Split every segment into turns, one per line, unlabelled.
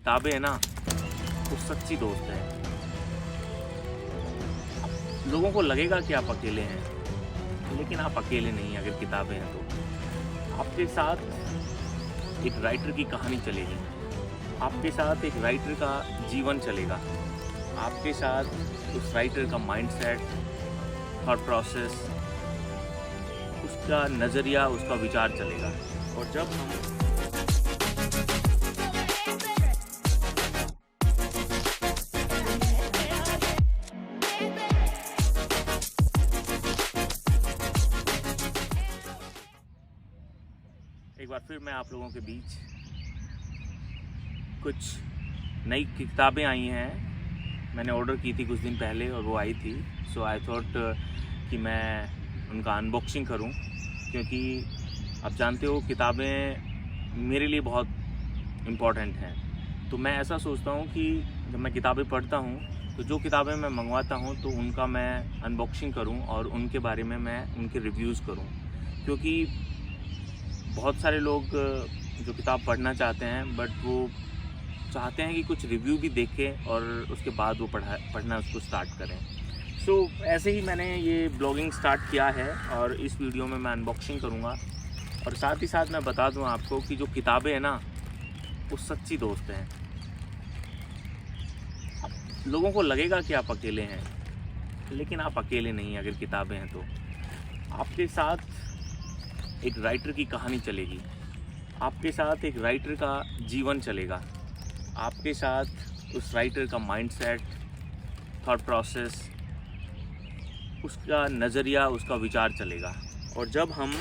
किताबें है ना, वो सच्ची दोस्त है। लोगों को लगेगा कि आप अकेले हैं, लेकिन आप अकेले नहीं हैं अगर किताबें हैं तो। आपके साथ एक राइटर की कहानी चलेगी, आपके साथ एक राइटर का जीवन चलेगा, आपके साथ उस राइटर का माइंडसेट, थॉट प्रोसेस, उसका नज़रिया, उसका विचार चलेगा। और जब हम एक बार फिर मैं आप लोगों के बीच कुछ नई किताबें आई हैं। मैंने ऑर्डर की थी कुछ दिन पहले और वो आई थी। सो आई थॉट कि मैं उनका अनबॉक्सिंग करूं, क्योंकि आप जानते हो किताबें मेरे लिए बहुत इम्पॉर्टेंट हैं। तो मैं ऐसा सोचता हूं कि जब मैं किताबें पढ़ता हूं तो जो किताबें मैं मंगवाता हूं तो उनका मैं अनबॉक्सिंग करूं और उनके बारे में मैं उनके रिव्यूज़ करूं, क्योंकि बहुत सारे लोग जो किताब पढ़ना चाहते हैं बट वो चाहते हैं कि कुछ रिव्यू भी देखें और उसके बाद वो पढ़ना उसको स्टार्ट करें। सो ऐसे ही मैंने ये ब्लॉगिंग स्टार्ट किया है और इस वीडियो में मैं अनबॉक्सिंग करूँगा और साथ ही साथ मैं बता दूँ आपको कि जो किताबें हैं ना, वो सच्ची दोस्त हैं। लोगों को लगेगा कि आप अकेले हैं, लेकिन आप अकेले नहीं हैं अगर किताबें हैं तो। आपके साथ एक राइटर की कहानी चलेगी, आपके साथ एक राइटर का जीवन चलेगा, आपके साथ उस राइटर का माइंडसेट, थॉट प्रोसेस, उसका नज़रिया, उसका विचार चलेगा। और जब हम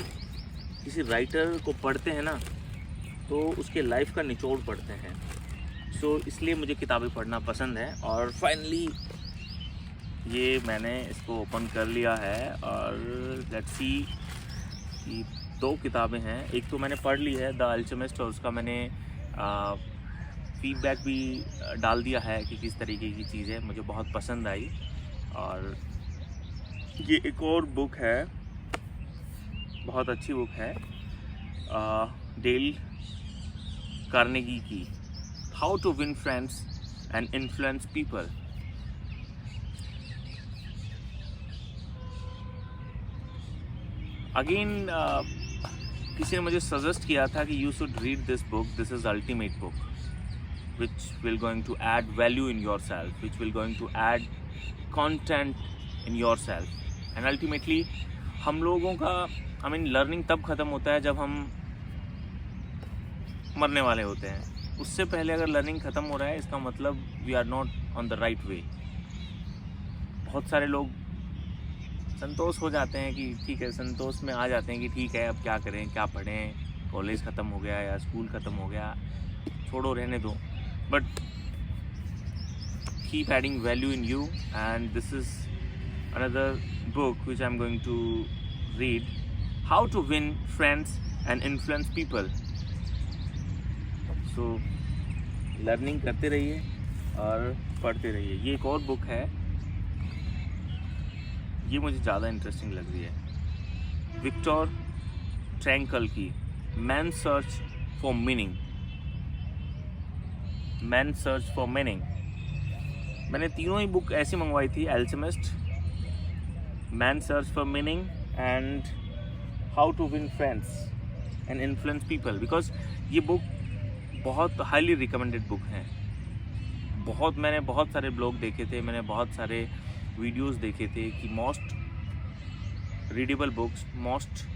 किसी राइटर को पढ़ते हैं ना, तो उसके लाइफ का निचोड़ पढ़ते हैं। सो इसलिए मुझे किताबें पढ़ना पसंद है। और फाइनली ये मैंने इसको ओपन कर लिया है और लेट्स सी कि 2 किताबें हैं। एक तो मैंने पढ़ ली है, द अल्केमिस्ट, और उसका मैंने फीडबैक भी डाल दिया है कि किस तरीके की चीज़ है, मुझे बहुत पसंद आई। और ये एक और बुक है, बहुत अच्छी बुक है, डेल कार्नेगी की, how to win friends and influence people. Again किसी ने मुझे सजेस्ट किया था कि you should read this book, this is ultimate book which will going to add value in yourself, which will going to add content in yourself, and ultimately हम लोगों का learning तब ख़त्म होता है जब हम मरने वाले होते हैं। उससे पहले अगर लर्निंग ख़त्म हो रहा है, इसका मतलब we are not on the right way. बहुत सारे लोग संतोष हो जाते हैं कि ठीक है, संतोष में आ जाते हैं कि ठीक है, अब क्या करें, क्या पढ़ें, कॉलेज ख़त्म हो गया या स्कूल ख़त्म हो गया, छोड़ो, रहने दो। But keep adding value in you, and this is another book which I'm going to read, how to win friends and influence people. So learning करते रहिए और पढ़ते रहिए। ये एक और बुक है, ये मुझे ज़्यादा इंटरेस्टिंग लग रही है, विक्टर फ्रैंकल की man search for meaning. Man search for meaning. मैंने तीनों ही बुक ऐसी मंगवाई थी, alchemist, man search for meaning and how to win friends and influence people, because ये बुक बहुत हाईली रिकमेंडेड बुक हैं। मैंने बहुत सारे ब्लॉग देखे थे, मैंने बहुत सारे वीडियोस देखे थे कि मोस्ट रीडेबल बुक्स, मोस्ट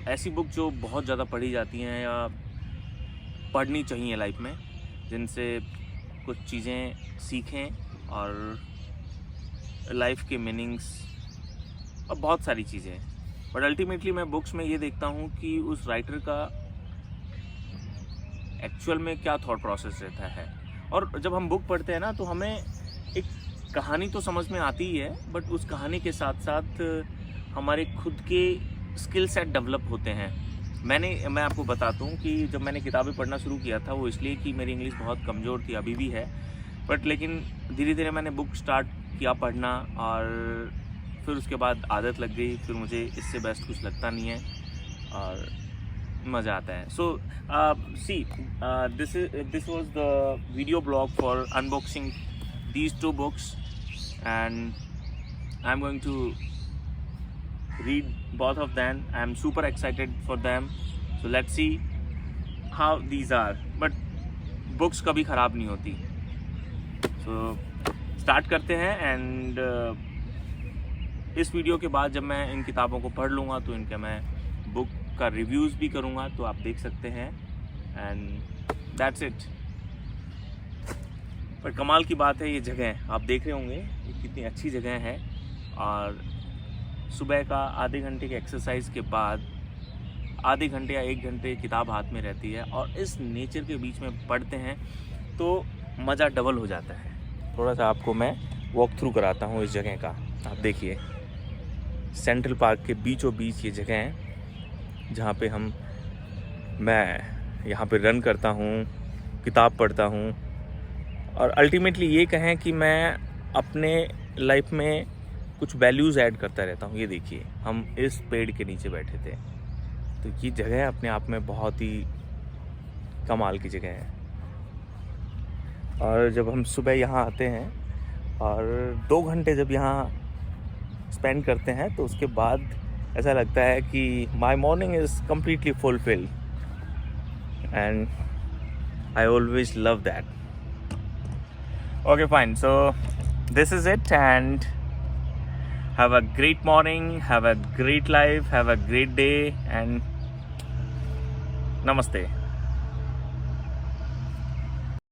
ऐसी बुक जो बहुत ज़्यादा पढ़ी जाती हैं या पढ़नी चाहिए लाइफ में, जिनसे कुछ चीज़ें सीखें और लाइफ के मीनिंग्स और बहुत सारी चीज़ें। बट अल्टीमेटली मैं बुक्स में ये देखता हूँ कि उस राइटर का एक्चुअल में क्या थॉट प्रोसेस रहता है। और जब हम बुक पढ़ते हैं ना, तो हमें एक कहानी तो समझ में आती ही है, बट उस कहानी के साथ साथ हमारे खुद के स्किल सेट डेवलप होते हैं। मैं आपको बताता हूँ कि जब मैंने किताबें पढ़ना शुरू किया था, वो इसलिए कि मेरी इंग्लिश बहुत कमज़ोर थी, अभी भी है, बट लेकिन धीरे धीरे मैंने बुक स्टार्ट किया पढ़ना और फिर उसके बाद आदत लग गई। फिर मुझे इससे बेस्ट कुछ लगता नहीं है और मज़ा आता है. So see, this was the video blog for unboxing these two books, and I'm going to read both of them. I'm super excited for them. So let's see how these are. But books कभी ख़राब नहीं होती. So start करते हैं. And इस video के बाद जब मैं इन किताबों को पढ़ लूँगा तो इनका मैं बुक का रिव्यूज़ भी करूँगा, तो आप देख सकते हैं. And that's it. पर कमाल की बात है, ये जगह आप देख रहे होंगे ये कितनी अच्छी जगह है. और सुबह का आधे घंटे के एक्सरसाइज के बाद आधे घंटे या 1 घंटे किताब हाथ में रहती है और इस नेचर के बीच में पढ़ते हैं तो मज़ा डबल हो जाता है. थोड़ा सा आपको मैं वॉक थ्रू कराता हूँ इस जगह का. आप देखिए, सेंट्रल पार्क के बीचों बीच ये जगह है जहाँ पे मैं यहाँ पे रन करता हूँ, किताब पढ़ता हूँ. और अल्टीमेटली ये कहें कि मैं अपने लाइफ में कुछ वैल्यूज़ ऐड करता रहता हूँ. ये देखिए, हम इस पेड़ के नीचे बैठे थे, तो ये जगह अपने आप में बहुत ही कमाल की जगह है. और जब हम सुबह यहाँ आते हैं और 2 घंटे जब यहाँ स्पेंड करते हैं तो उसके बाद ऐसा लगता है कि my morning is completely fulfilled. And I always love that. Okay fine, so this is it. And have a great morning, have a great life, have a great day, and namaste.